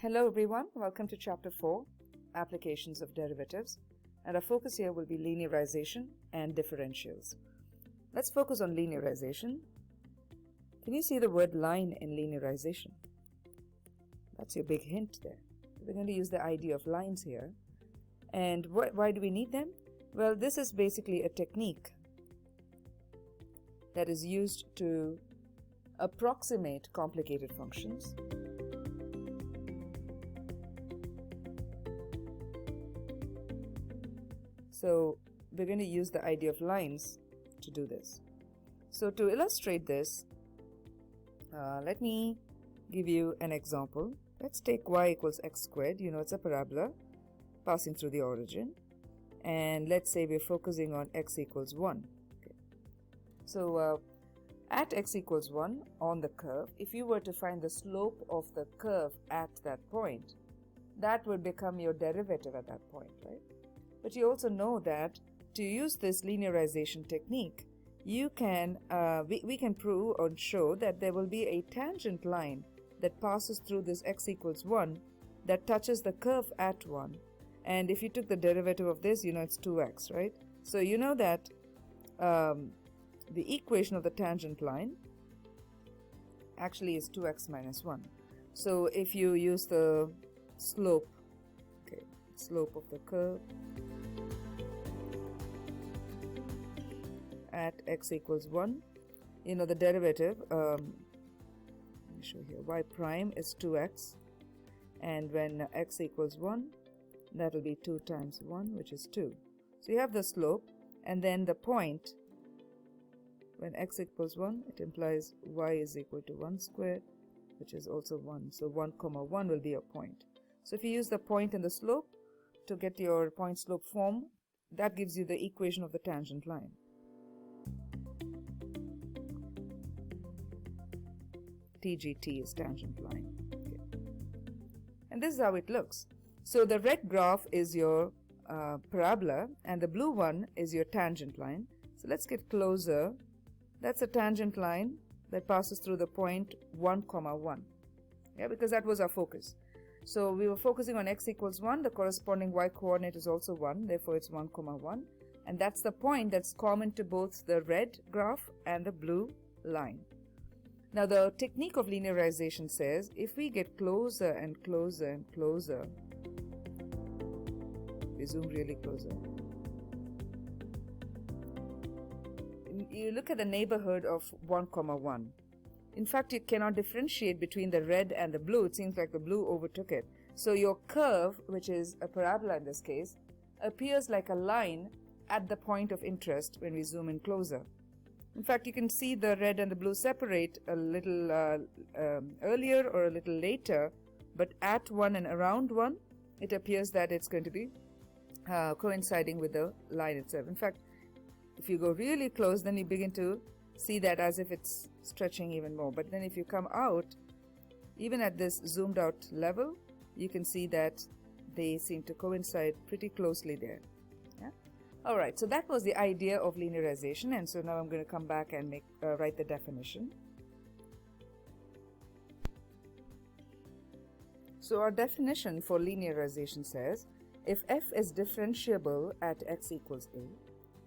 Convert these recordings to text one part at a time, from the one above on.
Hello everyone, welcome to Chapter 4, Applications of Derivatives, and our focus here will be linearization and differentials. Let's focus on linearization. Can you see the word line in linearization? That's your big hint there. We're going to use the idea of lines here. And why do we need them? Well, this is basically a technique that is used to approximate complicated functions. So we're going to use the idea of lines to do this. So to illustrate this, let me give you an example. Let's take y equals x squared. You know, it's a parabola passing through the origin. And let's say we're focusing on x equals 1. Okay. So at x equals 1 on the curve, if you were to find the slope of the curve at that point, that would become your derivative at that point, right? But you also know that to use this linearization technique, you can we can prove or show that there will be a tangent line that passes through this x equals 1 that touches the curve at 1. And if you took the derivative of this, you know it's 2x, right? So you know that the equation of the tangent line actually is 2x minus 1. So if you use the slope, okay, slope of the curve at x equals 1, you know the derivative, let me show here, y prime is 2x, and when x equals 1, that will be 2 times 1, which is 2. So you have the slope, and then the point, when x equals 1, it implies y is equal to 1 squared, which is also 1. So 1 comma 1 will be a point. So if you use the point and the slope to get your point slope form, that gives you the equation of the tangent line. TGT is tangent line. Okay. And this is how it looks. So the red graph is your parabola and the blue one is your tangent line. So let's get closer. That's a tangent line that passes through the point 1 comma 1. Yeah, because that was our focus. So we were focusing on x equals 1. The corresponding y coordinate is also 1. Therefore it's 1 comma 1. And that's the point that's common to both the red graph and the blue line. Now the technique of linearization says if we get closer and closer and closer, we zoom really closer, you look at the neighborhood of 1 comma 1. In fact, you cannot differentiate between the red and the blue. It seems like the blue overtook it. So your curve, which is a parabola in this case, appears like a line at the point of interest when we zoom in closer. In fact, you can see the red and the blue separate a little earlier or a little later, but at 1 and around 1, it appears that it's going to be coinciding with the line itself. In fact, if you go really close, then you begin to see that as if it's stretching even more. But then if you come out, even at this zoomed out level, you can see that they seem to coincide pretty closely there. Yeah? Alright, so that was the idea of linearization, and so now I'm going to come back and write the definition. So our definition for linearization says, if f is differentiable at x equals a,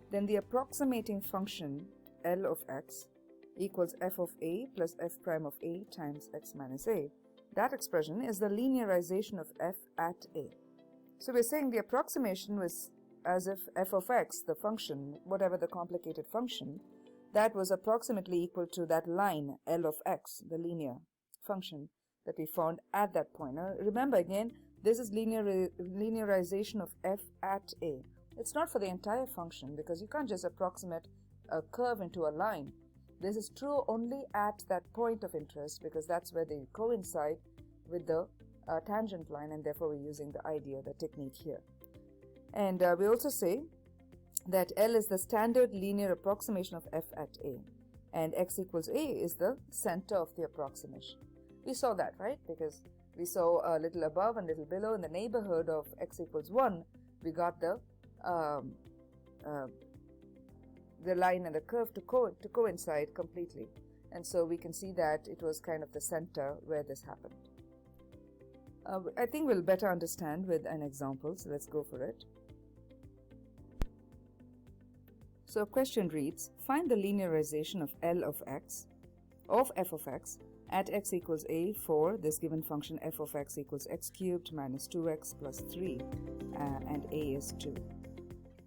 then the approximating function L of x equals f of a plus f prime of a times x minus a. That expression is the linearization of f at a. So we're saying the approximation was as if f of x, the function, whatever the complicated function, that was approximately equal to that line L of x, the linear function that we found at that point. Now remember again, this is linearization of f at a. It's not for the entire function because you can't just approximate a curve into a line. This is true only at that point of interest because that's where they coincide with the tangent line, and therefore we're using the idea, the technique here. And we also say that L is the standard linear approximation of f at a, and x equals a is the center of the approximation. We saw that, right? Because we saw a little above and a little below in the neighborhood of x equals 1, we got the line and the curve to coincide completely. And so we can see that it was kind of the center where this happened. I think we'll better understand with an example, so let's go for it. So a question reads, find the linearization of L of x, of f of x, at x equals a for this given function f of x equals x cubed minus 2x plus 3, and a is 2.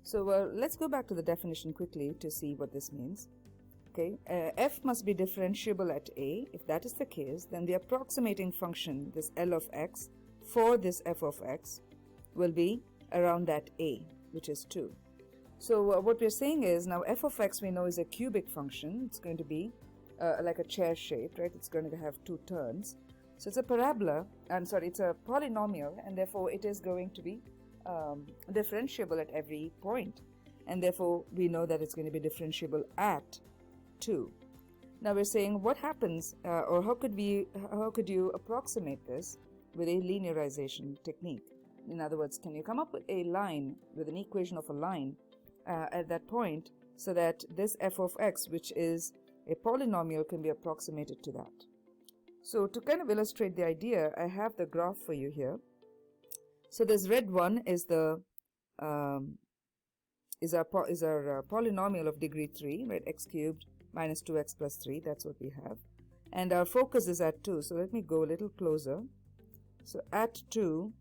So let's go back to the definition quickly to see what this means. Okay, f must be differentiable at a. If that is the case, then the approximating function, this L of x, for this f of x will be around that a, which is 2. So what we're saying is, now f of x we know is a cubic function. It's going to be like a chair shape, right? It's going to have 2 turns. So it's a parabola, it's a polynomial, and therefore it is going to be differentiable at every point. And therefore we know that it's going to be differentiable at 2. Now we're saying what happens, or how could you approximate this with a linearization technique? In other words, can you come up with a line, with an equation of a line at that point, so that this f of x, which is a polynomial, can be approximated to that? So to kind of illustrate the idea, I have the graph for you here. So this red one is the our polynomial of degree 3, right? X cubed minus 2x plus 3, that's what we have. And our focus is at 2, so let me go a little closer. So at 2,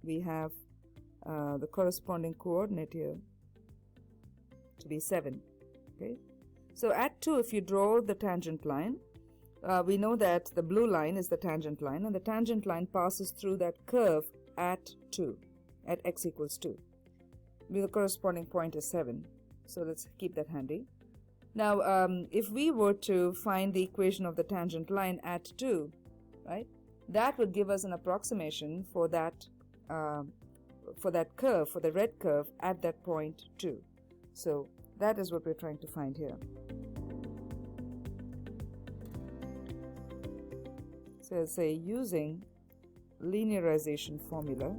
we have the corresponding coordinate here to be 7. Okay, so at 2, if you draw the tangent line, we know that the blue line is the tangent line, and the tangent line passes through that curve at 2, at x equals 2. The corresponding point is 7. So let's keep that handy. Now, if we were to find the equation of the tangent line at 2, right, that would give us an approximation for that curve, for the red curve at that point 2. So that is what we're trying to find here. So I'll say using linearization formula,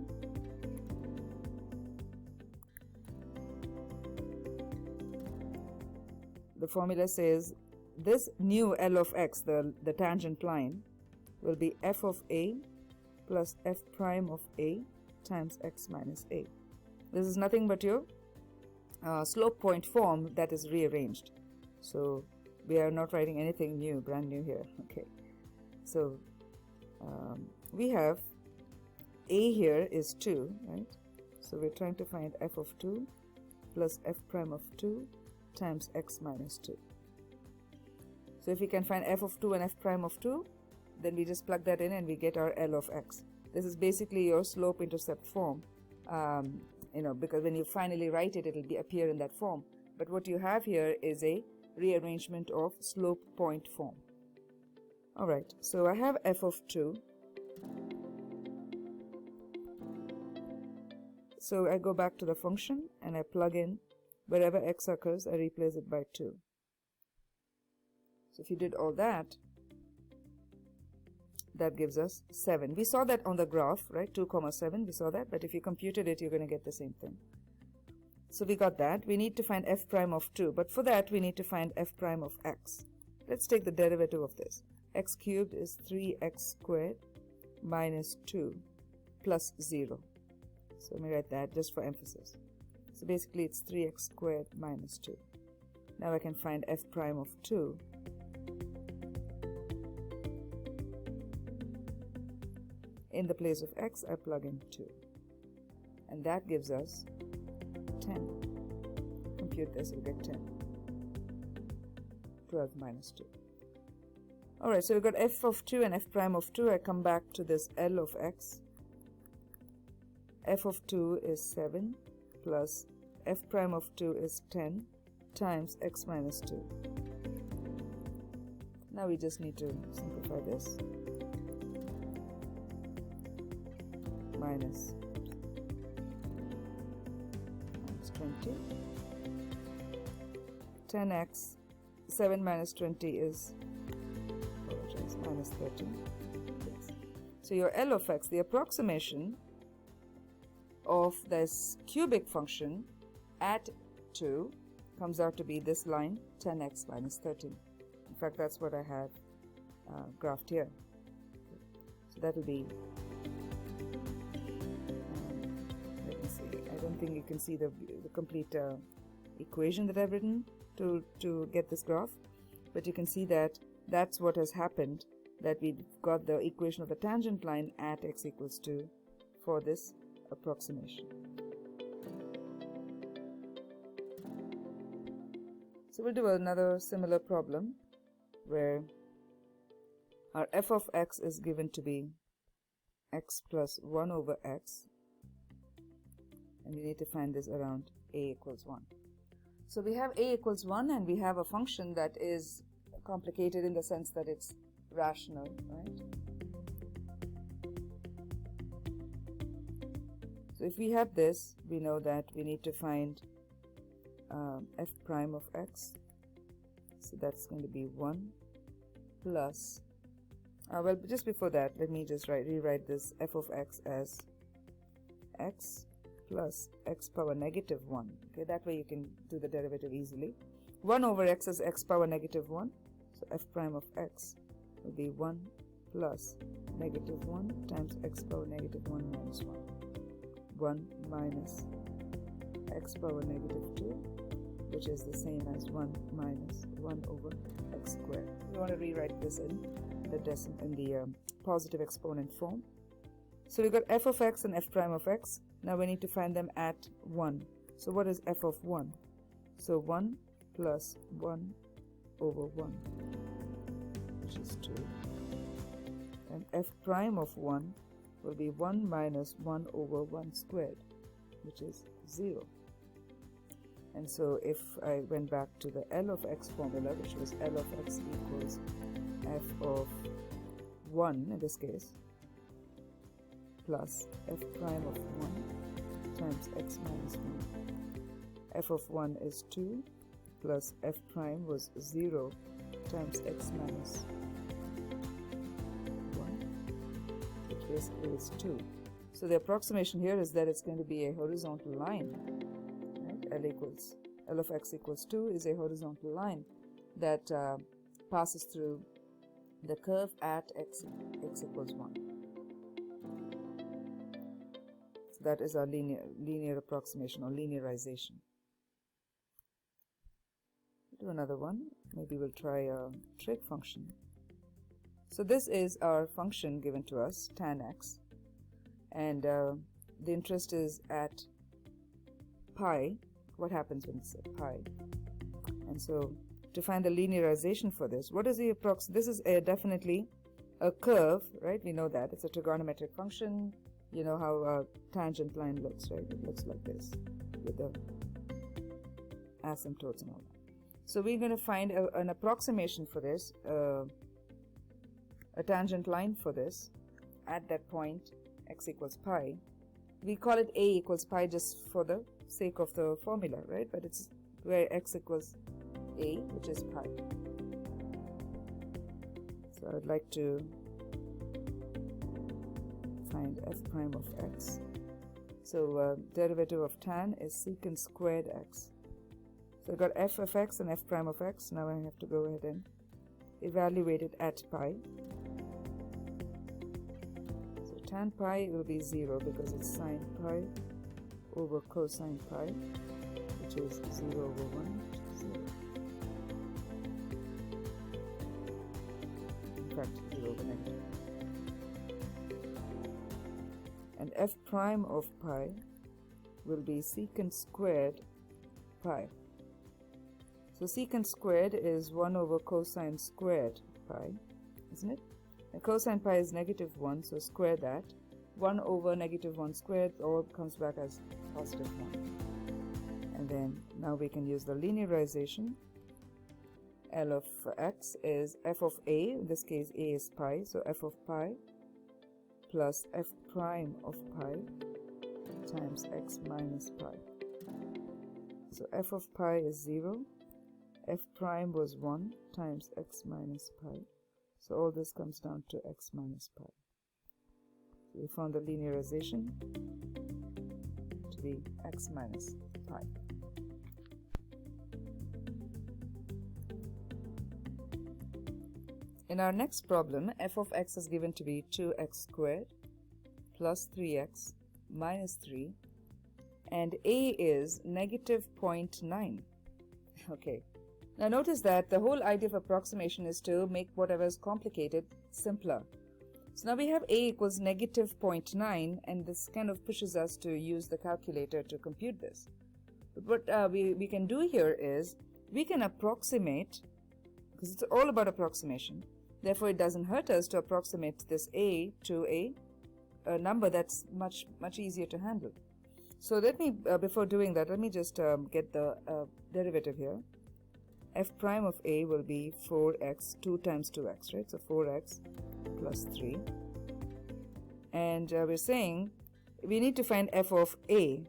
the formula says this new L of x, the tangent line, will be f of a plus f prime of a times x minus a. This is nothing but your slope point form that is rearranged. So we are not writing anything new, brand new here. Okay, so we have a here is 2, right? So we're trying to find f of 2 plus f prime of 2 times x minus 2. So if we can find f of 2 and f prime of 2, then we just plug that in and we get our L of x. This is basically your slope intercept form, because when you finally write it, it'll appear in that form. But what you have here is a rearrangement of slope point form. All right, so I have f of 2. So I go back to the function and I plug in wherever x occurs, I replace it by 2. So if you did all that, that gives us 7. We saw that on the graph, right? 2, 7, we saw that, but if you computed it, you're going to get the same thing. So we got that. We need to find f prime of 2, but for that, we need to find f prime of x. Let's take the derivative of this. X cubed is 3x squared minus 2 plus 0. So let me write that just for emphasis. So basically it's 3x squared minus 2. Now I can find f prime of 2. In the place of x, I plug in 2. And that gives us 10. Compute this, we'll get 10. 12 minus 2. Alright, so we've got f of 2 and f prime of 2. I come back to this L of x. F of 2 is 7 plus f prime of 2 is 10 times x minus 2. Now we just need to simplify this. Minus 20. 10x, 7 minus 20 is minus 13. Yes. So your L of x, the approximation of this cubic function at 2 comes out to be this line, 10x minus 13. In fact, that's what I have graphed here. So that will be, let me see, I don't think you can see the complete equation that I've written to get this graph, but you can see that that's what has happened, that we got the equation of the tangent line at x equals 2 for this approximation. So we'll do another similar problem where our f of x is given to be x plus 1 over x, and we need to find this around a equals 1. So we have a equals 1, and we have a function that is complicated in the sense that it's rational, right? So if we have this, we know that we need to find f prime of x. So that's going to be 1 plus, well, just before that, let me just rewrite this f of x as x plus x power negative 1. Okay, that way you can do the derivative easily. 1 over x is x power negative 1. So f prime of x will be 1 plus negative 1 times x power negative 1 minus 1. 1 minus x power negative 2, which is the same as 1 minus 1 over x squared. We want to rewrite this in the positive exponent form. So we got f of x and f prime of x. Now we need to find them at 1. So what is f of 1? So 1 plus 1 over 1, which is 2. And f prime of 1 will be 1 minus 1 over 1 squared, which is 0. And so if I went back to the L of x formula, which was L of x equals f of 1 in this case, plus f prime of 1 times x minus 1. F of 1 is 2 plus f prime was 0 times x minus 1, which basically is 2. So the approximation here is that it's going to be a horizontal line. Right? L of x equals 2 is a horizontal line that passes through the curve at x equals 1. So that is our linear approximation or linearization. Do another one. Maybe we'll try a trig function. So this is our function given to us, tan x, and the interest is at pi. What happens when it's at pi? And so to find the linearization for this, what is the this is definitely a curve, right? We know that it's a trigonometric function. You know how a tangent line looks, right? It looks like this with the asymptotes and all that. So we're going to find an approximation for this, a tangent line for this at that point x equals pi. We call it a equals pi just for the sake of the formula, right? But it's where x equals a, which is pi. So I'd like to find f prime of x. So derivative of tan is secant squared x. So I got f of x and f prime of x. Now I have to go ahead and evaluate it at pi. So tan pi will be 0 because it's sine pi over cosine pi, which is 0 over 1, which is 0. In fact, 0 over negative. And f prime of pi will be secant squared pi. So secant squared is 1 over cosine squared pi, isn't it? And cosine pi is negative 1, so square that. 1 over negative 1 squared all comes back as positive 1. And then now we can use the linearization. L of x is f of a, in this case a is pi, so f of pi plus f prime of pi times x minus pi. So f of pi is 0, f prime was 1 times x minus pi. So all this comes down to x minus pi. So we found the linearization to be x minus pi. In our next problem, f of x is given to be 2x squared plus 3x minus 3, and a is negative 0.9. Okay. Now notice that the whole idea of approximation is to make whatever is complicated simpler. So now we have a equals negative 0.9, and this kind of pushes us to use the calculator to compute this. But what we can do here is we can approximate, because it's all about approximation. Therefore, it doesn't hurt us to approximate this a to a number that's much easier to handle. So let me, before doing that, let me just get the derivative here. F prime of a will be 4x, 2 times 2x, right? So 4x plus 3. And we're saying we need to find f of a.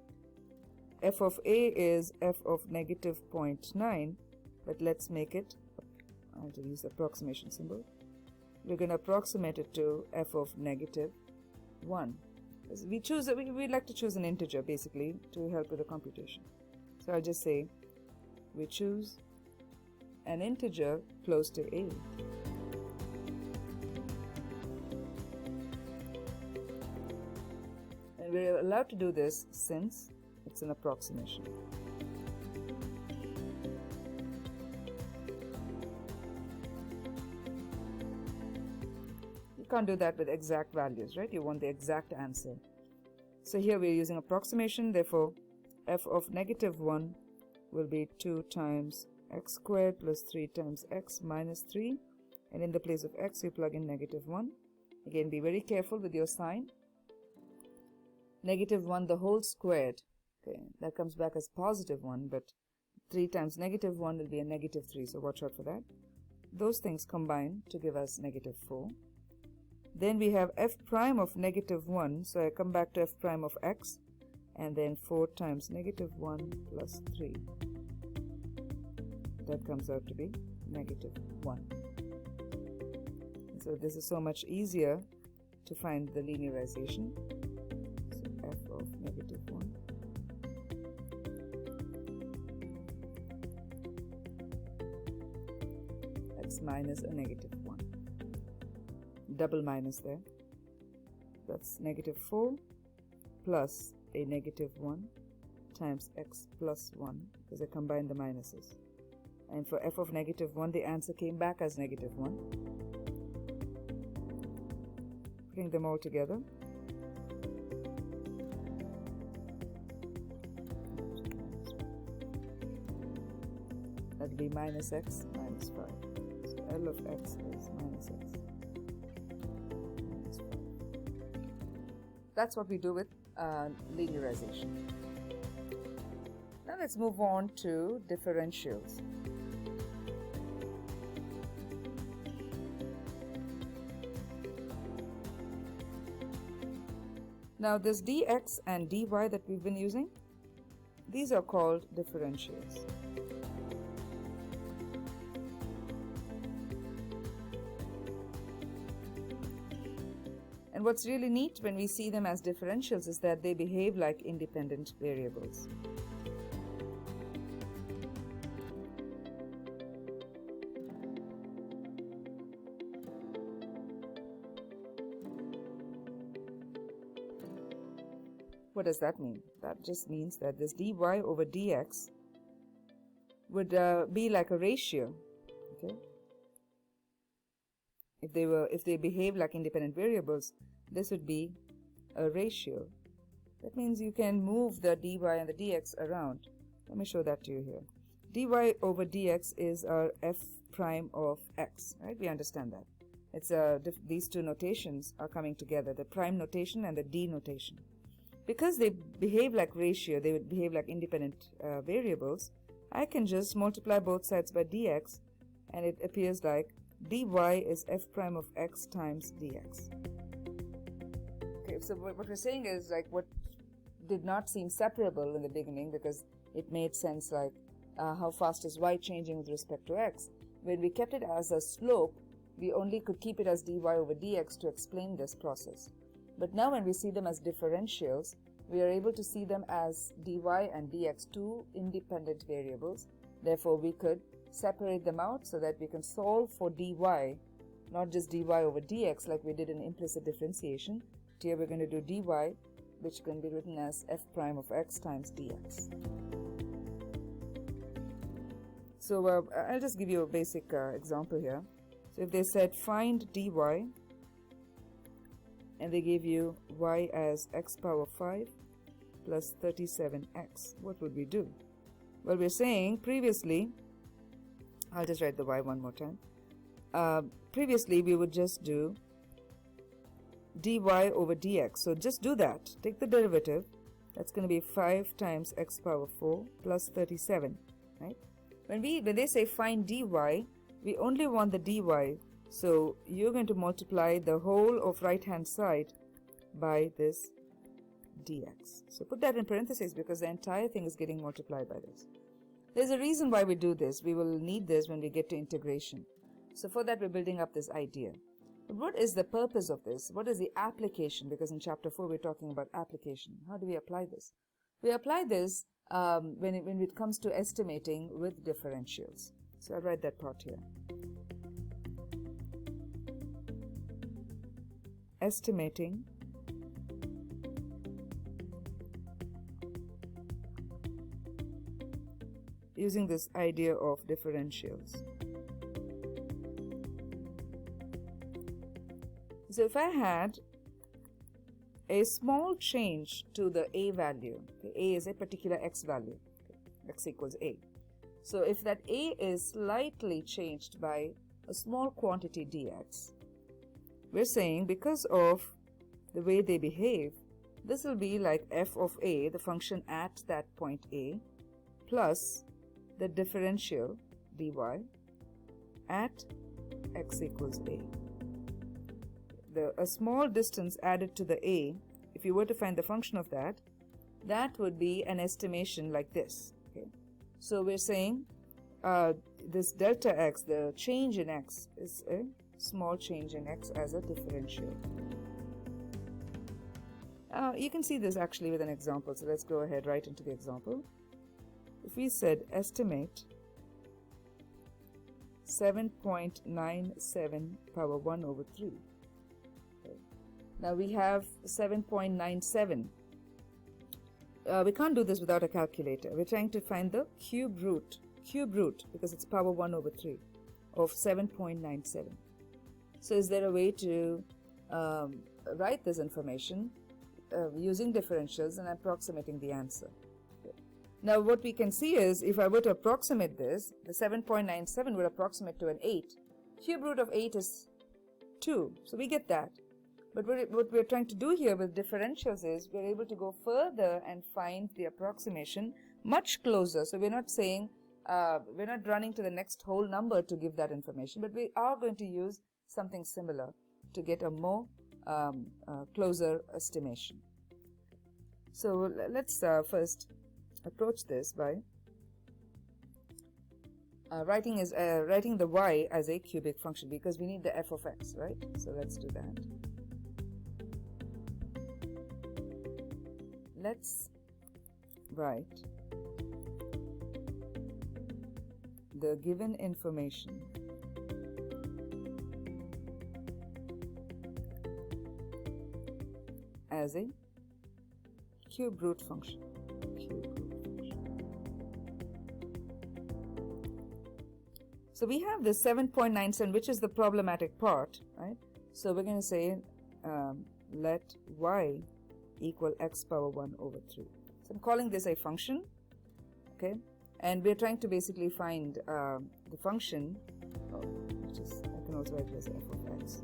F of a is f of negative 0.9, but let's make it, I have to use the approximation symbol. We're going to approximate it to f of negative 1. We'd like to choose an integer basically to help with the computation. So I'll just say we choose an integer close to a. And we're allowed to do this since it's an approximation. You can't do that with exact values, right? You want the exact answer. So here we're using approximation, therefore f of negative 1 will be 2 times x squared plus 3 times x minus 3, and in the place of x you plug in negative 1. Again, be very careful with your sign. Negative 1 the whole squared, okay, that comes back as positive 1, but 3 times negative 1 will be a negative 3, so watch out for that. Those things combine to give us negative 4. Then we have f prime of negative 1, so I come back to f prime of x, and then 4 times negative 1 plus 3. That comes out to be negative 1. So this is so much easier to find the linearization. So f of negative 1 x minus a negative 1. Double minus there. That's negative 4 plus a negative 1 times x plus 1, because I combine the minuses. And for f of negative 1, the answer came back as negative 1. Putting them all together. That will be minus x minus 5. So L of x is minus x minus 5. That's what we do with linearization. Now let's move on to differentials. Now this dx and dy that we've been using, these are called differentials. And what's really neat when we see them as differentials is that they behave like independent variables. What does that mean? That just means that this dy over dx would be like a ratio, okay? If they behave like independent variables, this would be a ratio. That means you can move the dy and the dx around. Let me show that to you here. Dy over dx is our f prime of x, right? We understand that. It's these two notations are coming together, the prime notation and the d notation. Because they behave like ratio, they would behave like independent variables, I can just multiply both sides by dx, and it appears like dy is f prime of x times dx. Okay, so what we're saying is, like, what did not seem separable in the beginning because it made sense, like how fast is y changing with respect to x. When we kept it as a slope, we only could keep it as dy over dx to explain this process. But now when we see them as differentials, we are able to see them as dy and dx, two independent variables. Therefore, we could separate them out so that we can solve for dy not just dy over dx like we did in implicit differentiation. Here we're going to do dy, which can be written as f prime of x times dx. So I'll just give you a basic example here. So if they said find dy and they gave you y as x power 5 plus 37x, what would we do? Well, we're saying previously, I'll just write the y one more time. Previously we would just do dy over dx. So just do that. Take the derivative. That's going to be 5 times x power 4 plus 37, right? When they say find dy, we only want the dy. So you're going to multiply the whole of right hand side by this dx. So put that in parentheses because the entire thing is getting multiplied by this. There's a reason why we do this. We will need this when we get to integration. So for that we're building up this idea. But what is the purpose of this? What is the application? Because in chapter 4 we're talking about application. How do we apply this? We apply this when it comes to estimating with differentials. So I'll write that part here. Estimating using this idea of differentials. So if I had a small change to the a value, okay, a is a particular x value, okay, x equals a. So if that a is slightly changed by a small quantity dx, we're saying because of the way they behave, this will be like f of a, the function at that point a, plus the differential dy at x equals a. A small distance added to the a, if you were to find the function of that, that would be an estimation like this. Okay? So we're saying this delta x, the change in x, is a small change in x as a differential. You can see this actually with an example. So let's go ahead right into the example. If we said estimate 7.97 power 1 over 3. Okay. Now we have 7.97. We can't do this without a calculator. We're trying to find the cube root, because it's power 1 over 3 of 7.97. So is there a way to write this information using differentials and approximating the answer? Now what we can see is if I were to approximate this, the 7.97 would approximate to an 8. Cube root of 8 is 2, so we get that. But what we're trying to do here with differentials is we're able to go further and find the approximation much closer. So we're not saying, we're not running to the next whole number to give that information, but we are going to use something similar to get a more closer estimation. So let's first approach this by writing the y as a cubic function because we need the f of x, right? So let's do that. Let's write the given information as a cube root function. So we have this 7.97, which is the problematic part, right? So we're going to say let y equal x power 1 over 3. So I'm calling this a function, okay? And we're trying to basically find the function, which is, I can also write it as f of x,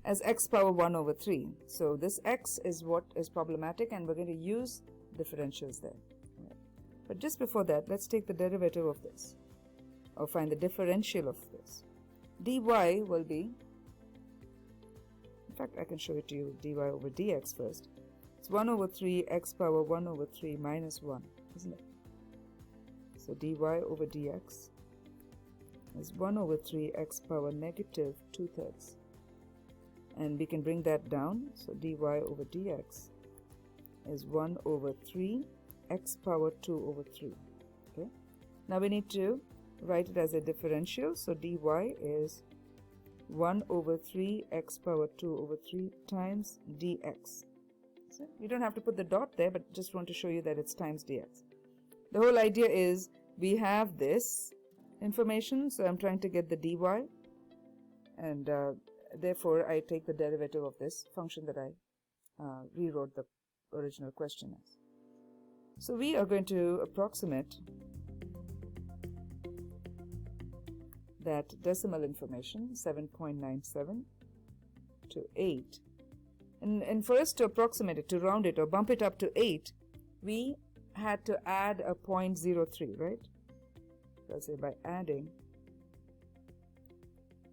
as x power 1 over 3. So this x is what is problematic, and we're going to use differentials there. Right. But just before that, let's take the derivative of this, or find the differential of this. dy will be, in fact I can show it to you, dy over dx first. It's 1 over 3 x power 1 over 3 minus 1, isn't it? So dy over dx is 1 over 3 x power negative 2/3. And we can bring that down. So dy over dx is 1 over 3 x power 2 over 3. Okay. Now we need to write it as a differential. So dy is 1 over 3 x power 2 over 3 times dx. So you don't have to put the dot there, but just want to show you that it's times dx. The whole idea is we have this information, so I'm trying to get the dy, and therefore I take the derivative of this function that I rewrote the original question as. So we are going to approximate that decimal information 7.97 to 8, and for us to approximate it, to round it or bump it up to 8, we had to add a 0.03, right? So I'll say by adding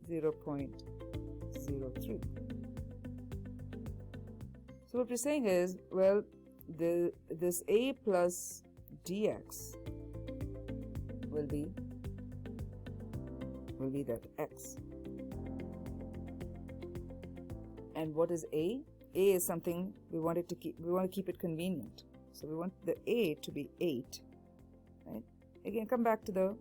0.03. So what we're saying is, well, this a plus dx will be that x. And what is a? A is something we want to keep it convenient. So we want the a to be 8, right? Again, come back to the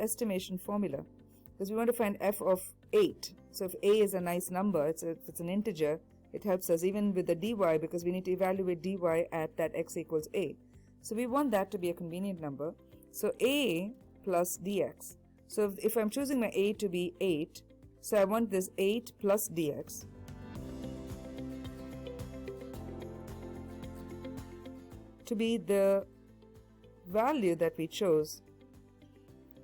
estimation formula, because we want to find f of 8. So if a is a nice number, if it's an integer, it helps us even with the dy, because we need to evaluate dy at that x equals a. So we want that to be a convenient number. So a plus dx. So if I'm choosing my a to be 8, so I want this 8 plus dx to be the value that we chose,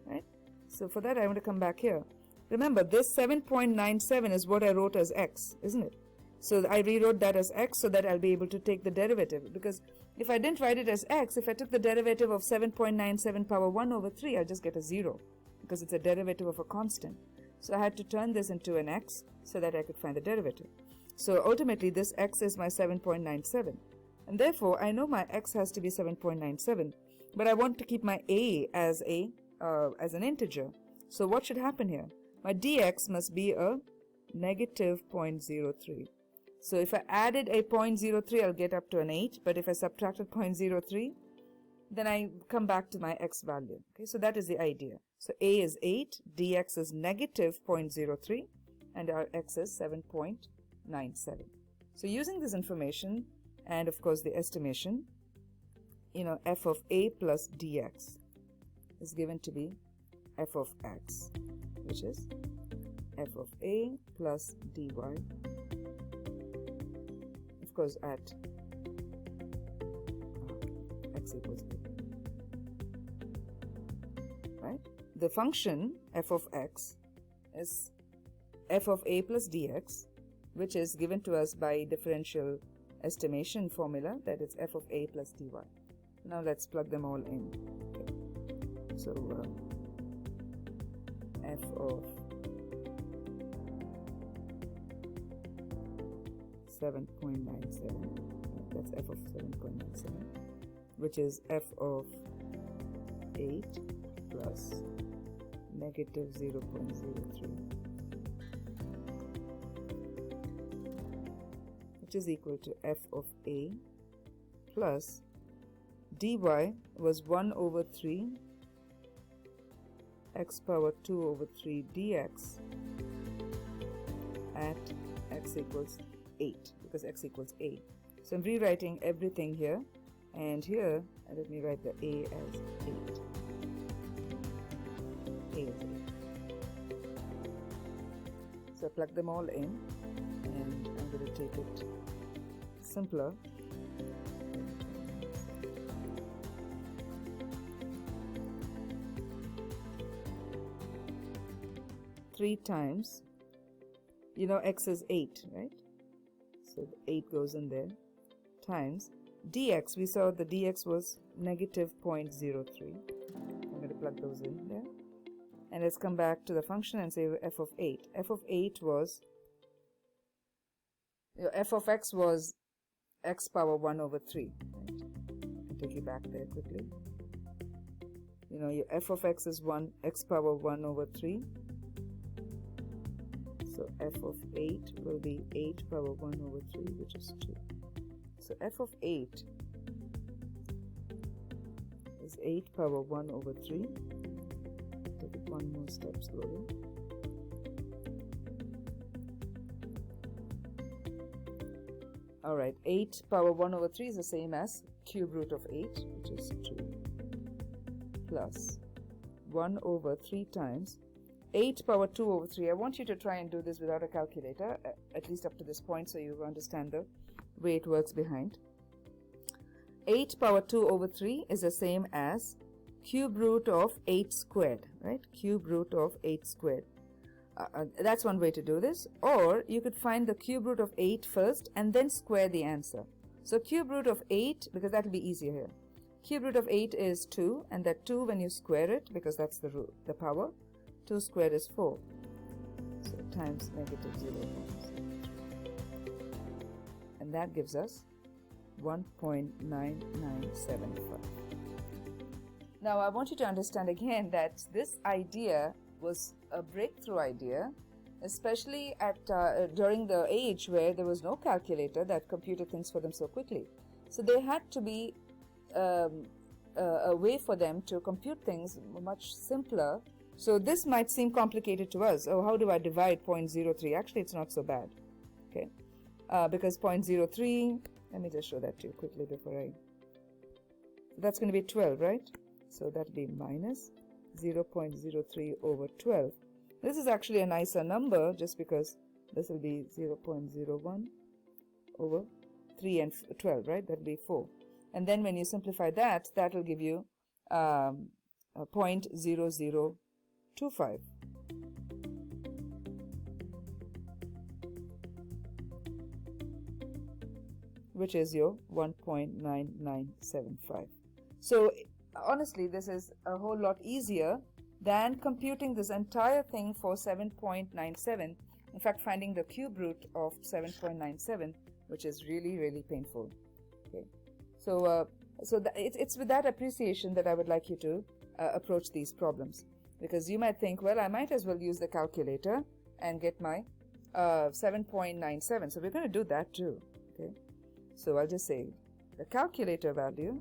right? So for that I want to come back here. Remember, this 7.97 is what I wrote as x, isn't it? So I rewrote that as x so that I'll be able to take the derivative, because if I didn't write it as x, if I took the derivative of 7.97 power 1 over 3, I'll just get a 0, because it's a derivative of a constant. So I had to turn this into an x so that I could find the derivative. So ultimately this x is my 7.97, and therefore I know my x has to be 7.97, but I want to keep my a as an integer. So what should happen here? My dx must be a negative 0.03. So if I added a 0.03, I'll get up to an 8, but if I subtracted 0.03, then I come back to my x value. Okay, so that is the idea. So a is 8, dx is negative 0.03, and our x is 7.97. So using this information, and of course the estimation, f of a plus dx is given to be f of x, which is f of a plus dy, of course at x equals a. Right? The function f of x is f of a plus dx, which is given to us by differential estimation formula, that is f of a plus dy. Now let's plug them all in. Okay. So f of 7.97, that's f of 7.97, which is f of 8 plus negative 0.03, which is equal to f of a plus dy was 1 over 3 x power 2 over 3 dx at x equals 8, because x equals a. So I'm rewriting everything here, and here let me write the a as 8. A is 8. So I plug them all in, and I'm going to take it simpler. Three times, x is 8, right? So the 8 goes in there, times dx. We saw the dx was negative 0.03. I'm going to plug those in there. And let's come back to the function and say f of 8. F of 8 was, f of x was x power 1 over 3. Right? I'll take you back there quickly. Your f of x is x power 1 over 3. So f of 8 will be 8 power 1 over 3, which is 2. So f of 8 is 8 power 1 over 3. Take it one more step slowly. Alright, 8 power 1 over 3 is the same as cube root of 8, which is 2, plus 1 over 3 times 8 power 2 over 3. I want you to try and do this without a calculator, at least up to this point, so you understand the way it works behind. 8 power 2 over 3 is the same as cube root of 8 squared, right? Cube root of 8 squared. That's one way to do this. Or you could find the cube root of 8 first and then square the answer. So cube root of 8, because that will be easier here. Cube root of 8 is 2, and that 2 when you square it, because that's the power, 2 squared is 4. So times negative 0. And that gives us 1.9975. Now I want you to understand again that this idea was a breakthrough idea, especially at during the age where there was no calculator that computed things for them so quickly. So there had to be a way for them to compute things much simpler. So this might seem complicated to us. Oh, how do I divide 0.03? Actually, it's not so bad. Okay, because 0.03, let me just show that to you quickly before I... That's going to be 12, right? So that will be minus 0.03 over 12. This is actually a nicer number just because this will be 0.01 over 3 and 12, right? That will be 4. And then when you simplify that, that will give you 0.0025. Which is your 1.9975. So honestly, this is a whole lot easier than computing this entire thing for 7.97. In fact, finding the cube root of 7.97, which is really, really painful. Okay, so it's with that appreciation that I would like you to approach these problems, because you might think, well, I might as well use the calculator and get my 7.97. So we're going to do that too. Okay, so I'll just say the calculator value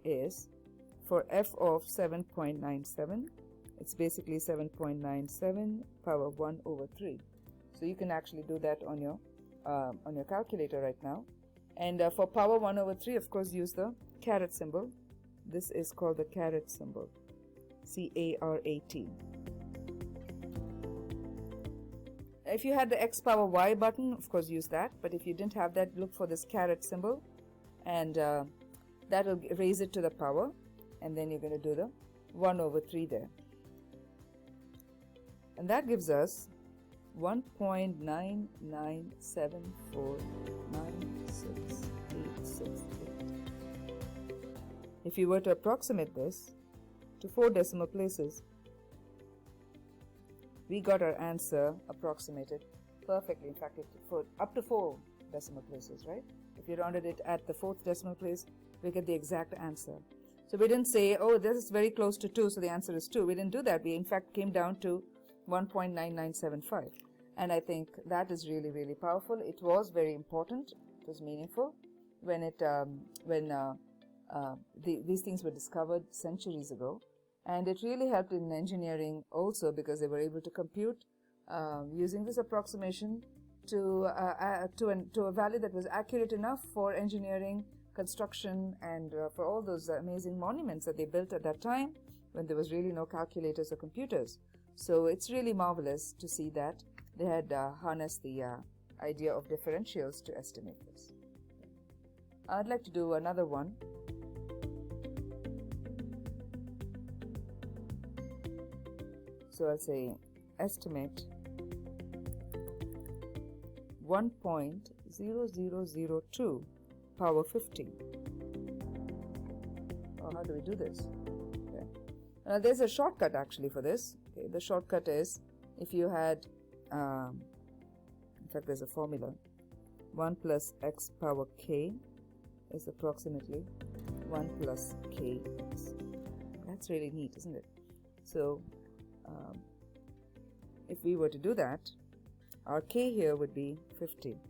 is for f of 7.97, it's basically 7.97 power 1 over 3. So you can actually do that on your calculator right now. And for power 1 over 3, of course, use the caret symbol. This is called the caret symbol, C-A-R-A-T. If you had the x power y button, of course, use that. But if you didn't have that, look for this caret symbol, and that will raise it to the power, and then you're going to do the 1 over 3 there. And that gives us 1.997496868. If you were to approximate this to 4 decimal places, we got our answer approximated perfectly. In fact, for up to 4 decimal places, right? If you rounded it at the 4th decimal place, we get the exact answer. So we didn't say, oh, this is very close to 2, so the answer is 2. We didn't do that. We, in fact, came down to 1.9975. And I think that is really, really powerful. It was very important. It was meaningful when these things were discovered centuries ago. And it really helped in engineering also, because they were able to compute using this approximation to a value that was accurate enough for engineering, construction, and for all those amazing monuments that they built at that time when there was really no calculators or computers. So it's really marvelous to see that they had harnessed the idea of differentials to estimate this. I'd like to do another one. So I'll say estimate 1.0002 power 50. Oh, how do we do this? Okay. There's a shortcut actually for this. Okay. The shortcut is, if you had, in fact there's a formula, 1 plus x power k is approximately 1 plus kx. That's really neat, isn't it? So if we were to do that, our k here would be 50.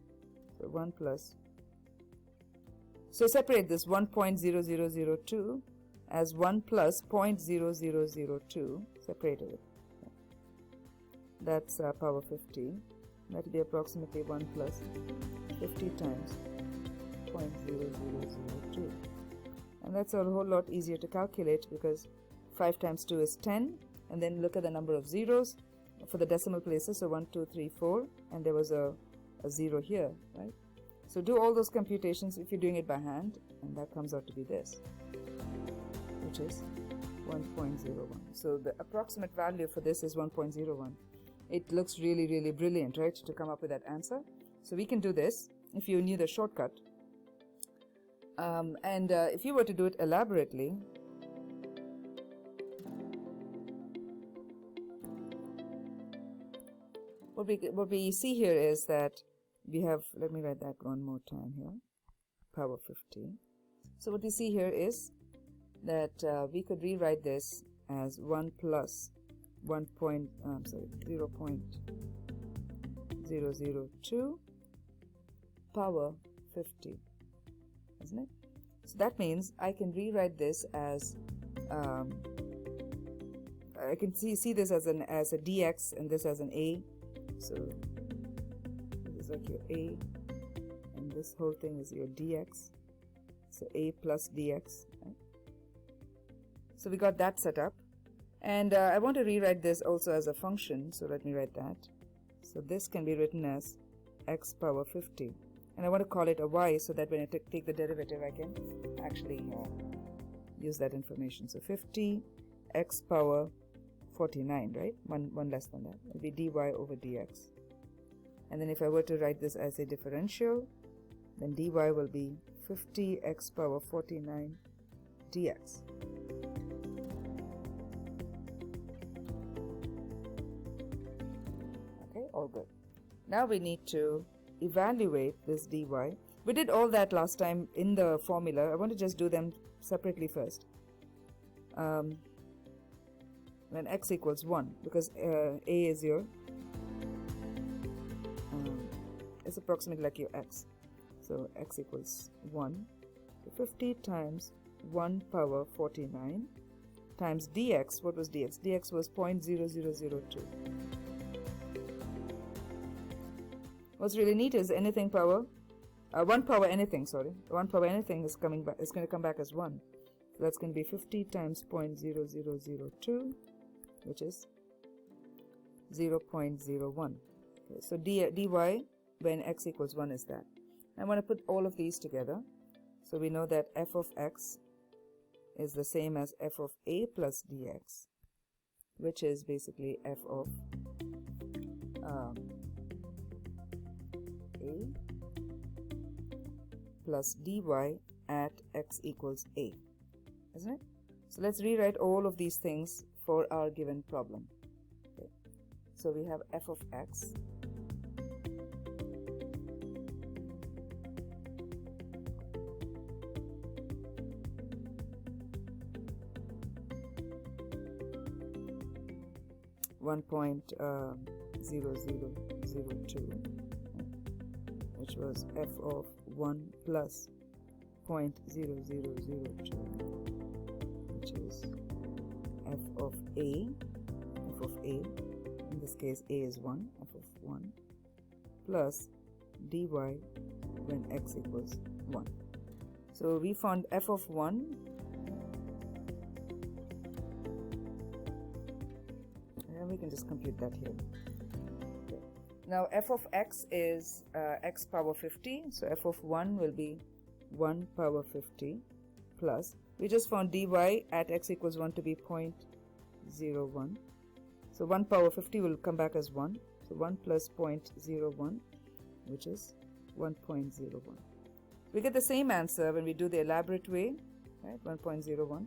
So 1 plus. So separate this 1.0002 as 1 plus 0.0002. Separated it. that's power 50. That will be approximately 1 plus 50 times 0.0002. And that's a whole lot easier to calculate because 5 times 2 is 10. And then look at the number of zeros for the decimal places. So 1, 2, 3, 4. And there was a 0 here, right? So do all those computations if you're doing it by hand. And that comes out to be this, which is 1.01. So the approximate value for this is 1.01. It looks really, really brilliant, right, to come up with that answer. So we can do this if you knew the shortcut. If you were to do it elaborately, what we see here is that we have, let me write that one more time here, power 50. So what we see here is that we could rewrite this as 1 plus 0.002 power 50, isn't it? So that means I can rewrite this as I can see this as a dx and this as an a. So this is like your a, and this whole thing is your dx. So a plus dx. Right? So we got that set up. And I want to rewrite this also as a function, so let me write that. So this can be written as x power 50. And I want to call it a y so that when I take the derivative, I can actually use that information. So 50 x power 49, right? One less than that. It will be dy over dx. And then if I were to write this as a differential, then dy will be 50 x power 49 dx. All good. Now we need to evaluate this dy. We did all that last time in the formula. I want to just do them separately first. When x equals 1, because a is your it's approximately like your x. So x equals 1. So 50 times 1 power 49 times dx. What was dx? Dx was 0.0002. What's really neat is anything power, 1 power anything, sorry. 1 power anything is coming back, is going to come back as 1. So that's going to be 50 times 0.0002, which is 0.01. Okay, so dy when x equals 1 is that. I want to put all of these together. So we know that f of x is the same as f of a plus dx, which is basically f of a plus dy at x equals a, isn't it? So let's rewrite all of these things for our given problem. Okay. So we have f of x (1.0002), which was f of 1 plus 0.0002, which is f of a, in this case a is 1, f of 1, plus dy when x equals 1. So we found f of 1, and we can just compute that here. Now f of x is x power 50, so f of 1 will be 1 power 50 plus, we just found dy at x equals 1 to be 0.01. So 1 power 50 will come back as 1. So 1 plus 0.01, which is 1.01. We get the same answer when we do the elaborate way, right? 1.01,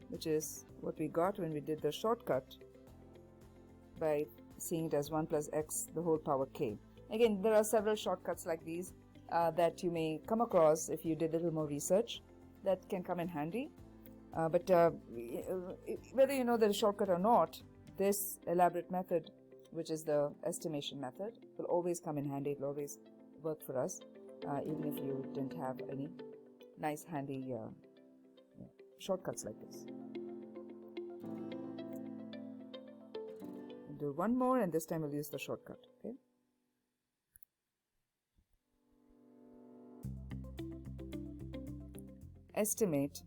which is what we got when we did the shortcut by seeing it as 1 plus x the whole power k. Again, there are several shortcuts like these that you may come across if you did a little more research that can come in handy. But whether you know the shortcut or not, this elaborate method, which is the estimation method, will always come in handy. It will always work for us, even if you didn't have any nice handy shortcuts like this. do one more, and this time we'll use the shortcut. Okay. Estimate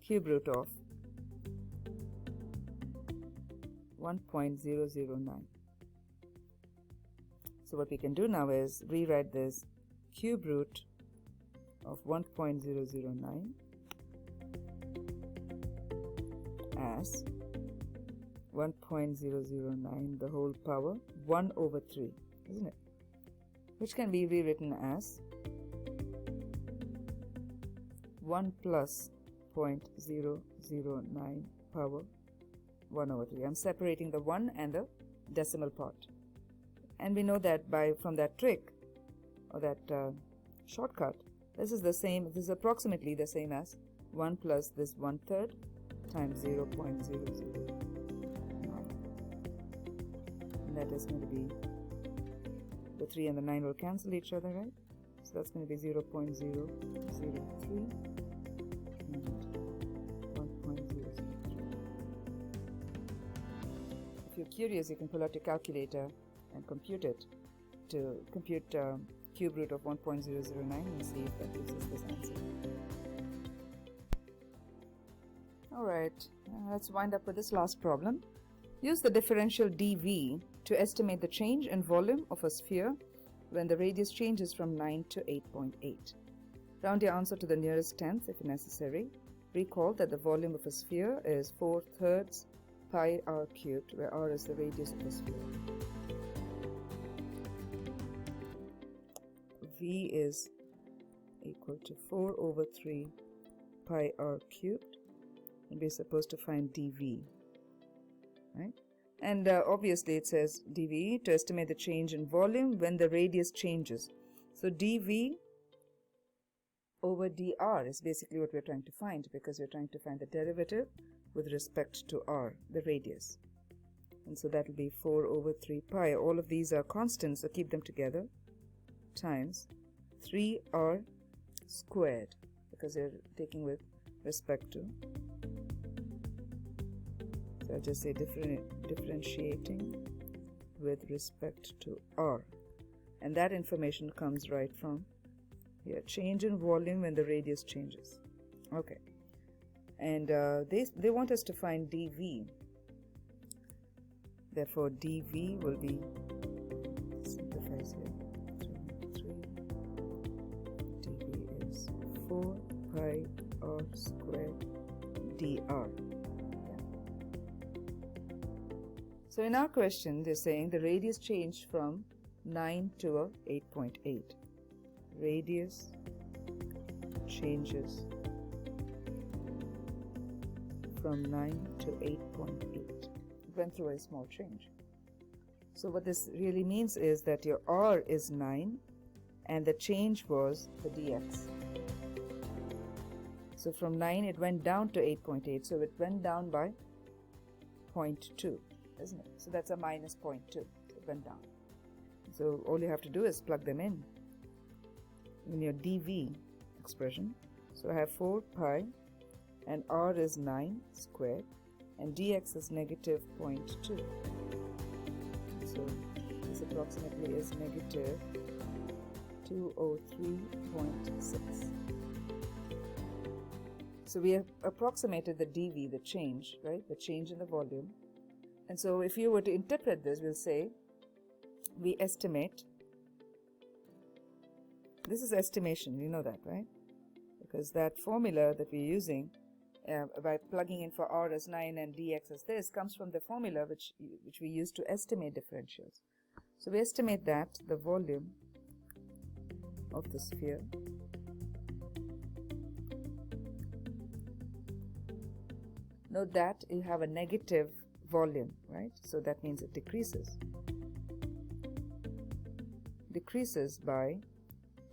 cube root of 1.009. So what we can do now is rewrite this cube root of 1.009 as 1.009 the whole power 1 over 3, isn't it? Which can be rewritten as 1 plus 0.009 power 1 over 3. I'm separating the 1 and the decimal part. And we know that from that trick or that shortcut, this is approximately the same as 1 plus this 1/3 times 0.009. And that is going to be, the 3 and the 9 will cancel each other, right? So that's going to be 0.003 and 1.003. If you're curious, you can pull out your calculator and compute it to compute cube root of 1.009 and see if that gives us this answer. Alright, let's wind up with this last problem. Use the differential dV to estimate the change in volume of a sphere when the radius changes from 9 to 8.8. Round your answer to the nearest tenth if necessary. Recall that the volume of a sphere is 4/3 pi r cubed, where r is the radius of the sphere. V is equal to 4 over 3 pi r cubed, and we're supposed to find dV, right? And obviously it says dV to estimate the change in volume when the radius changes. So dV over dr is basically what we're trying to find, because we're trying to find the derivative with respect to r, the radius. And so that will be 4 over 3 pi. All of these are constants, so keep them together, times 3r squared, because they're taking with respect to. So I'll just say differentiating with respect to r. And that information comes right from here, change in volume when the radius changes. Okay. And they want us to find dV. Therefore, dV will be, simplifies here, 3, dV is 4 pi r squared dr. So in our question, they're saying the radius changed from 9 to 8.8. Radius changes from 9 to 8.8. It went through a small change. So what this really means is that your r is 9 and the change was the dx. So from 9 it went down to 8.8, so it went down by 0.2, isn't it? So that's a minus 0.2. It went down. So all you have to do is plug them in your dV expression. So I have 4 pi and r is 9 squared and dx is negative 0.2. So this approximately is negative 203.6. So we have approximated the dV, the change, right? The change in the volume. And so if you were to interpret this, we'll say we estimate. This is estimation, you know that, right? Because that formula that we're using by plugging in for r as 9 and dx as this comes from the formula which we use to estimate differentials. So we estimate that the volume of the sphere note that you have a negative volume, right? So that means it decreases by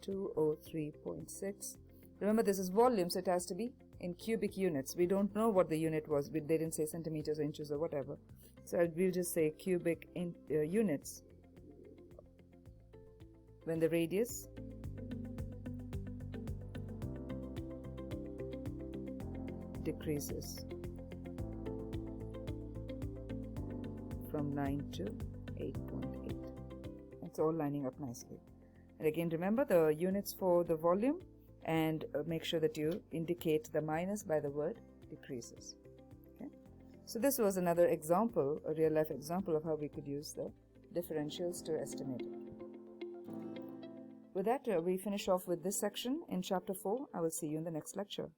203.6. Remember, this is volume, so it has to be in cubic units. We don't know what the unit was. They didn't say centimeters or inches or whatever. So we'll just say cubic units when the radius decreases from 9 to 8.8. It's all lining up nicely. And again, remember the units for the volume, and make sure that you indicate the minus by the word decreases. Okay? So this was another example, a real-life example of how we could use the differentials to estimate it. With that, we finish off with this section in Chapter 4. I will see you in the next lecture.